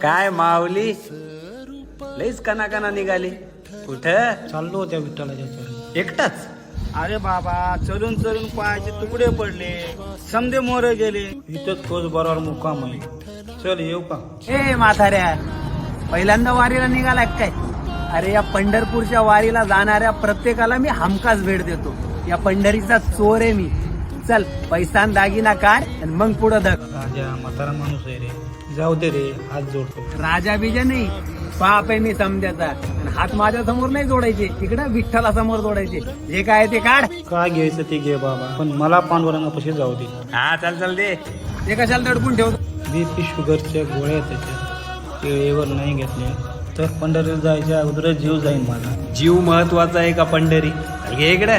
काय माऊली लईच कना निघाली कुठं चाललो त्या विठ्ठलाच्या चरणी. एकटाच? अरे बाबा चलून चलून पायाचे तुकडे पडले, समदे मोरे गेले. इथंच तोच बरोबर मुक्काम आहे. चल येऊ का? ए म्हाताऱ्या, पहिल्यांदा वारीला निघाला काय? अरे या पंढरपूरच्या वारीला जाणाऱ्या प्रत्येकाला मी हमखास भेट देतो. या पंढरीचा चोर आहे मी. चल पैसा न दागिना काढ आणि मग पुढं धक. राजा म्हातारा माणूस आहे रे, जाऊ दे रे, हात जोडतो. राजा बिजा नाही, बाप आहे मी समजायचा. आणि हात माझ्या समोर नाही जोडायचे, इकडे विठ्ठला समोर जोडायचे. जे काय ते काढ. काय घ्यायचं ते घे बाबा, पण मला पांडुरंगापाशी जाऊ दे. हा चल दे. ते कशाला दडपून ठेवतो? BP शुगरच्या गोळ्या त्याच्या वेळेवर नाही घेतल्या तर पंढरीला जायच्या अगोदर जीव जाईन माझा. जीव महत्वाचा आहे का पंढरी? घे इकडे.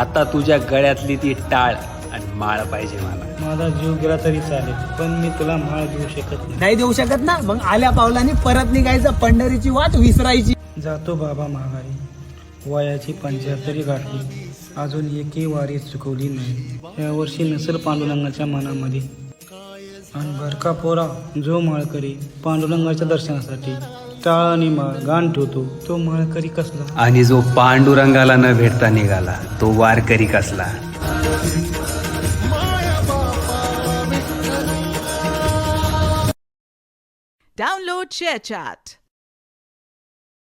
आता तुझ्या गळ्यातली ती टाळ आणि माळ पाहिजे मला. माझा जीव गेला तरी चालेल, पण मी तुला माळ देऊ शकत नाही. नाही देऊ शकत ना? मग आल्या पावलांनी परत निघायचं, पंढरीची वाट विसरायची. जातो बाबा माघारी. वयाची 75 गाठली, अजून एकही वारी चुकवली नाही. यावर्षी नसेल पांडुरंगाच्या मनामध्ये. आणि बरका पोरा, जो माळकरी पांडुरंगाच्या दर्शनासाठी टाळ आणि माळ गाण ठेवतो तो माळकरी कसला? आणि जो पांडुरंगाला न भेटता निघाला तो वारकरी कसला? Download ShareChat.